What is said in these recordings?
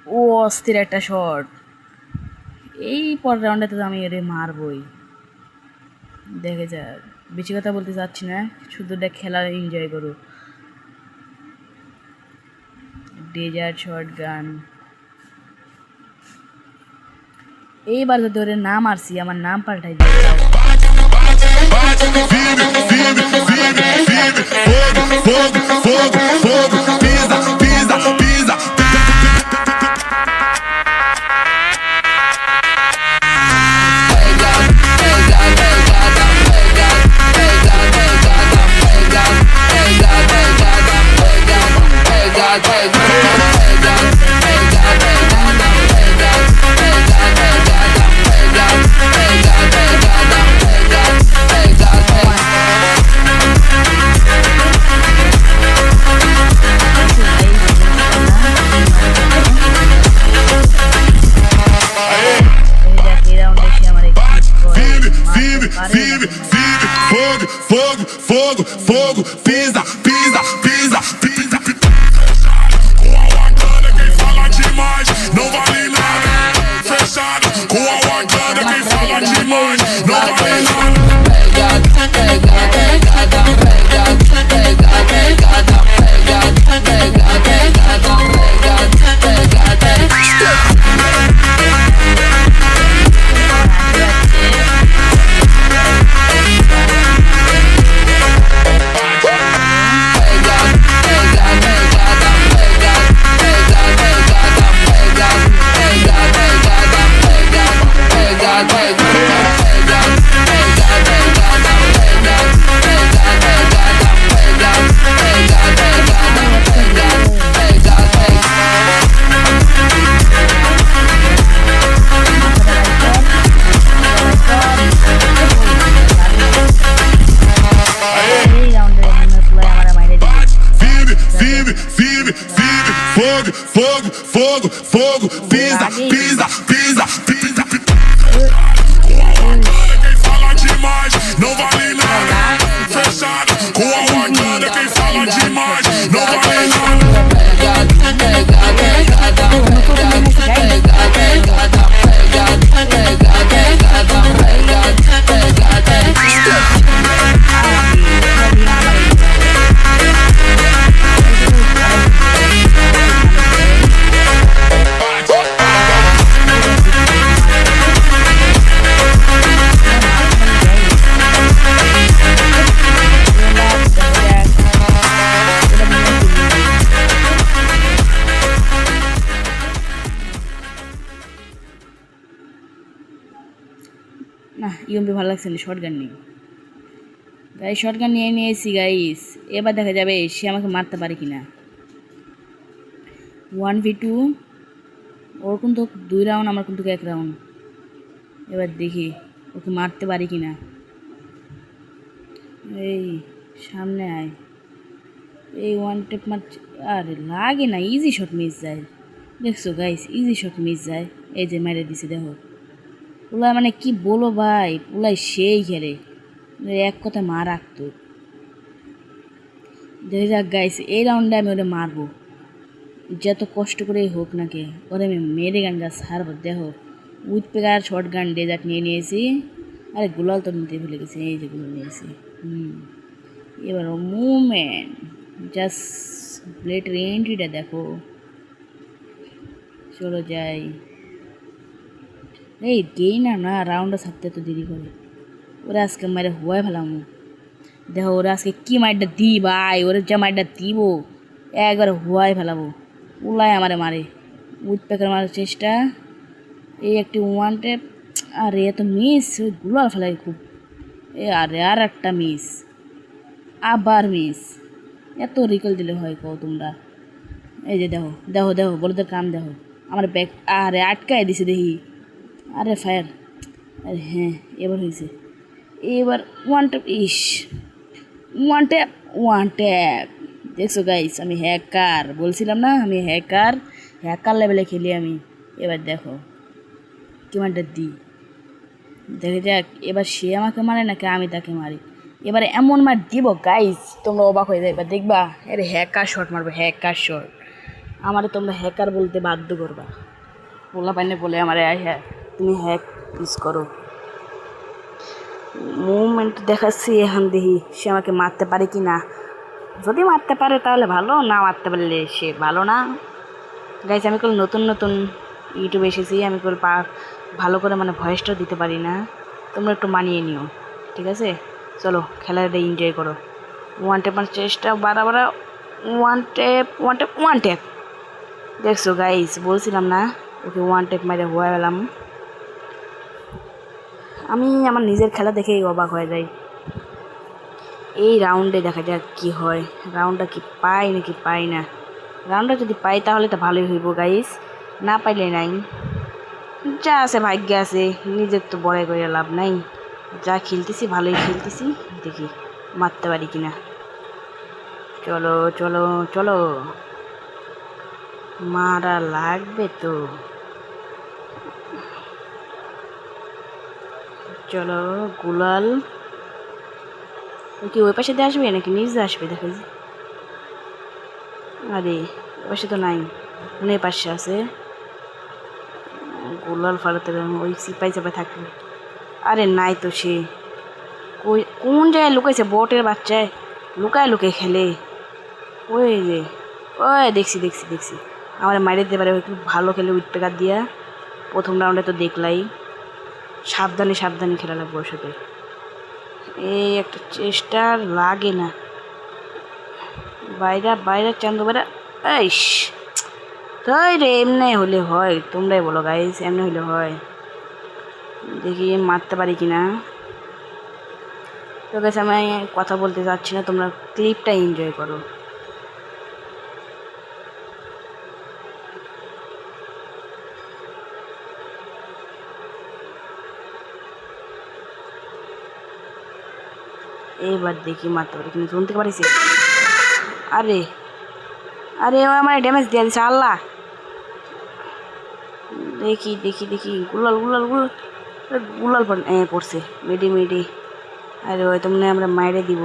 ও অস্থির একটা শট। এই পরের রাউন্ডে তো আমি এর মারবই। দেখে যাক, বেশি কথা বলতে চাচ্ছি না, শুধু খেলা এনজয় করো। Dessert short gun. এইবার যদি ওরে নাম মারছি, আমার নাম পাল্টাই দিয়ে fogo, fogo, fogo, pisa, pisa, pisa, pisa, pisa. Com a Wakanda quem fala demais não vale nada. Fechado, com a Wakanda quem fala demais não vale nada. Pegada, pegada, pegada, pegada, pegada, pegada, pegada, pegada, pegada, pegada. Fogo, fogo, fogo, fogo, pisa, pisa, pisa, pisa, pisa. Quem fala demais não vale nada. Fechado, com a Wakanda quem fala demais não vale nada. Pegada, pegada, pegada, pegada, pegada, না, UMP ভালো লাগছে না, short gun নেই guys. Short gun নিয়ে নিয়েছি guys. এবার দেখা যাবে সে আমাকে মারতে পারে কিনা। 1v2, ওর কিন্তু 2 রাউন্ড, আমার কিন্তু 1 রাউন্ড। এবার দেখি ওকে মারতে পারি কিনা। এই সামনে আয়, এই ওয়ান টেপ মারছে, আরে লাগে না, ইজি শট মিস যায়। দেখছো গাইস, ইজি শট মিস যায়। এই যে মেরে দিছে, দেখো ওলা, মানে কি বলো ভাই, ওলাই সেই খেলে, এক কথা মা রাখতো। দেখা যাক গাইস, এই রাউন্ডে আমি ওটা মারবো, যত কষ্ট করেই হোক নাকি ওরা আমি মেরে গান গাছ ছাড়বো। দেখো উইথ পেগার শর্ট গান ডেজার্ট নিয়ে নিয়েছি। আরে গুলাল তো নিতে ভুলে গেছি, এই যে গুলো নিয়েছি। এবার মুভমেন্ট, জাস্ট ব্লেডের এন্ট্রিটা দেখো। চলো যাই। এই দেই না না, রাউন্ডে ছাড়তে তো দেরি করে। ওরা আজকে মারে হওয়াই ফেলাম। দেখো ওরা আজকে কি মাইটটা দিই ভাই, ওরা যা মাইটটা দিব একবারে হওয়াই ফেলাবো। ওলাই আমারে মারে, উইথ প্যাকের মারার চেষ্টা। এই একটি ওয়ান টেপ, আরে এত মিস, ওই গুলাল ফেলাই খুব। এ আরে আর একটা মিস, আবার মিস। এত রিকল দিলে হয় কও তোমরা। এই যে দেখো দেখো দেখো, বড়দের কাম দেখো। আমার ব্যাগ আরে আটকায় দিছে দেখি। আরে ফায়ার, আরে হ্যাঁ এবার হয়েছে। এবার ওয়ান ট্যাপ, ইস ওয়ান ট্যাপ, ওয়ান ট্যাপ। দেখছো গাইস, আমি হ্যাকার বলছিলাম না, আমি হ্যাকার, হ্যাকার লেভেলে খেলি আমি। এবার দেখো কেমানটা দিই, দেখে যাক এবার সে আমাকে মারে নাকি আমি তাকে মারি। এবারে এমন মার দিব গাইস, তোমরা অবাক হয়ে যাবে দেখবা। আরে হ্যাকার শট মারবো, হ্যাকার শট। আমারে তোমরা হ্যাকার বলতে বাধ্য করবা। পোলা পাইনে বলে আমারে হ্যাঁ তুমি হ্যাক ইউজ করো। মুভমেন্ট দেখাচ্ছি, এখন দেখি সে আমাকে মারতে পারে কি না। যদি মারতে পারে তাহলে ভালো, না মারতে পারলে সে ভালো না। গাইজ আমি কোনো নতুন নতুন ইউটিউবে এসেছি, আমি কোনো ভালো করে মানে ভয়েসটাও দিতে পারি না, তোমরা একটু মানিয়ে নিও, ঠিক আছে? চলো খেলাটা এনজয় করো। ওয়ান ট্যাপ মানে চেষ্টা বাড়া ওয়ান ট্যাপ দেখছো গাইজ, বলছিলাম না ওকে ওয়ান ট্যাপ মারে হয়ে গেলাম। আমি আমার নিজের খেলা দেখেই অবাক হয়ে যাই। এই রাউন্ডে দেখা যাক কি হয়, রাউন্ডটা কি পাই নাকি পাই না। রাউন্ডটা যদি পাই তাহলে তো ভালোই হইব গাইস, না পাইলে নাই, যা আছে ভাগ্যে আছে, নিজের তো বড়াই করে লাভ নাই। যা খেলতেছি ভালোই খেলতেছি, দেখি মারতে পারি কিনা। চলো চলো চলো, মারা লাগবে তো। চলো গুলাল, কি ওই পাশে দিয়ে আসবে নাকি নিচ দিয়ে আসবে? দেখা যায়, আরে ওই পাশে তো নাই, মনে পাশে আছে। গোলাল ফালাতে ওই সিপাই চাপাই থাকবে। আরে নাই তো, সে কোন জায়গায় লুকাইছে? বটের বাচ্চায় লুকায় খেলে। ওই রে, ওই দেখছি দেখছি দেখছি, আমার মাইরে দিতে পারে, একটু ভালো খেলে উইট পেকার দিয়া। প্রথম রাউন্ডে তো দেখলাই, সাবধানে সাবধানে খেলা লাগবে ওর সাথে। এই একটা চেষ্টা লাগে না, বাইরা চান্দু বাইরা। এইস তাই রে, এমনি হলে হয়? তোমরাই বলো গাইস, এমনি হলে হয়? দেখি মারতে পারি কি না। তো গাইস আমি কথা বলতে চাচ্ছি না, তোমরা ক্লিপটা এনজয় করো। এইবার দেখি মারতে পারি কিন্তু শুনতে পারিস। আরে আরে ও আমার ড্যামেজ দিয়ে দিচ্ছে, আল্লাহ। দেখি দেখি দেখি, গুলাল গুলাল গুলাল গুলাল পড়ছে, মেডি। আরে হয়তো মনে হয় আমরা মাইরে দিব,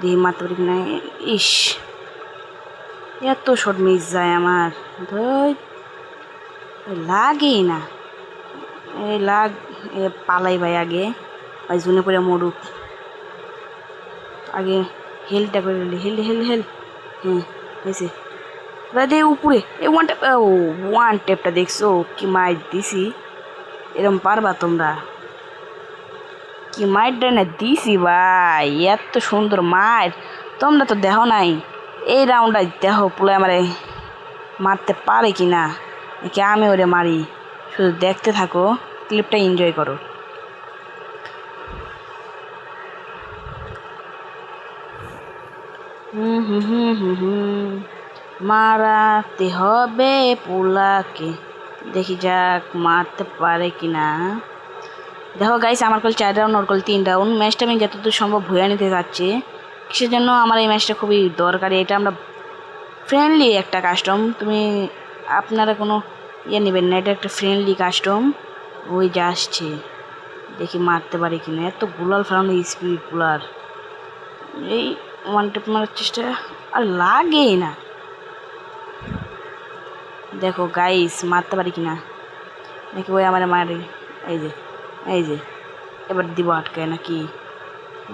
দিয়ে মারতে পারি কিনা। ইস, এত শট মিস যায় আমার, লাগেই না। এই পালাই ভাই, আগে ভাই জুনে পরে মরুক, আগে হেলটা করে হেল হ্যাঁ হয়েছে। দে উপরে এই ওয়ান ট্যাপ, ও ওয়ান ট্যাপটা দেখছো কি মাইর দিছি? এরকম পারবা তোমরা? কি মাইরটা না দিছি ভাই, এত সুন্দর মাইর তোমরা তো দেখো নাই। এই রাউন্ডটা দেখো পুলে আমারে মারতে পারে কি না, নাকি আমি ওরে মারি। শুধু দেখতে থাকো, ক্লিপটা এনজয় করো। মারাতে হবে পোলাকে, দেখি যাক মারতে পারে কিনা। দেখো গাইস, আমার কল 4 রাউন্ড, ওর কল 3 রাউন্ড। ম্যাচটা আমি যতদূর সম্ভব ভুয়া নিতে যাচ্ছি, কিসের জন্য আমার এই ম্যাচটা খুবই দরকারি। এটা আমরা ফ্রেন্ডলি একটা কাস্টম, আপনারা কোনো নেবেন না, এটা একটা ফ্রেন্ডলি কাস্টম। ওই যা আসছে, দেখি মারতে পারি কিনা। এত গুলাল ফেলানো স্পিড গুলার, এই ওয়ান ট্যাপ মারার চেষ্টা আর লাগে না। দেখো গাইস মারতে পারি কিনা, নাকি ওই আমার মারে। এই যে এবার দিব, আটকায় নাকি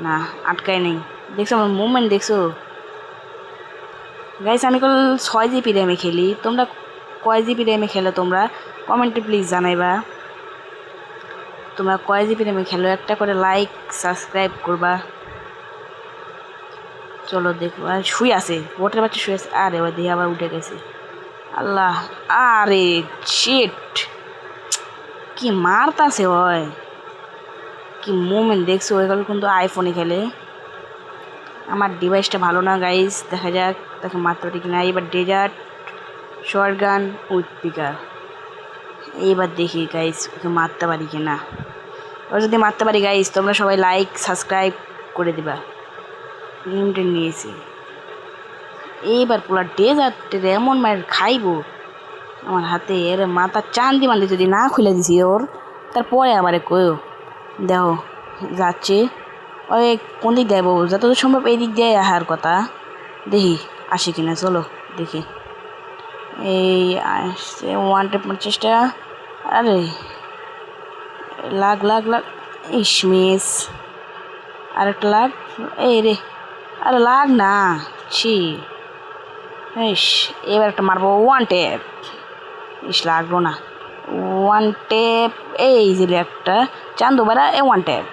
না? আটকায় নেই, দেখছো আমার মুভমেন্ট দেখছো গাইস? আমি কল 6 জিবি র্যামে খেলি, তোমরা কয় জিবি র্যামে খেলো তোমরা কমেন্টে প্লিজ জানাইবা। তোমরা কয় জিবি র্যামে খেলো, একটা করে লাইক সাবস্ক্রাইব করবা। চলো দেখো, আর শুয়ে আছে বটের বাচ্চা, শুয়ে আছে। আরে ওই দিয়ে আবার উঠে গেছে, আল্লাহ। আরে শিট, কি মারতাছে ওই, কি মুভমেন্ট দেখছো? ওইগুলো কিন্তু আইফোনে খেলে, আমার ডিভাইসটা ভালো না গাইস। দেখা যাক তাকে মারতে পারি কিনা। এবার desert shotgun with picker, এইবার দেখি গাইস ওকে মারতে পারি কিনা। ওরা যদি মারতে পারি গাইস, তোমরা সবাই লাইক সাবস্ক্রাইব করে দিবা। লিমিটেড নিয়েছি, এইবার পুরো ডেজার্টের এমন মায়ের খাইবো আমার হাতে। এর মাথা চান্দি মান্দি যদি না খুলে দিছি ওর, তারপরে আবার কয়ও। দেখো যাচ্ছে ওই কোন দিক দেয়, যতদূর সম্ভব এই দিক দিয়ে আসার কথা, দেখি আসে কিনা। চলো দেখি, এই আসছে ওয়ান টেপ চেষ্টা। আরে লাগ লাগ লাগ, ইস মিস। আরেকটা লাগ, এই রে, আরে লাগ না, ছি। ইস, এবার একটা মারবো ওয়ান টেপ। ইস লাগলো না, ওয়ান টেপ। এই যে একটা চান্দু বাড়া, এ ওয়ান টেপ।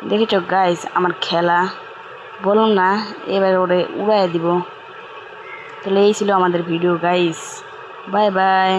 দেখেছো গাইস আমার খেলা, বলুন না এবার ওরে উড়াই দিব। তাহলে এই ছিল আমাদের ভিডিও গাইস, বাই বাই।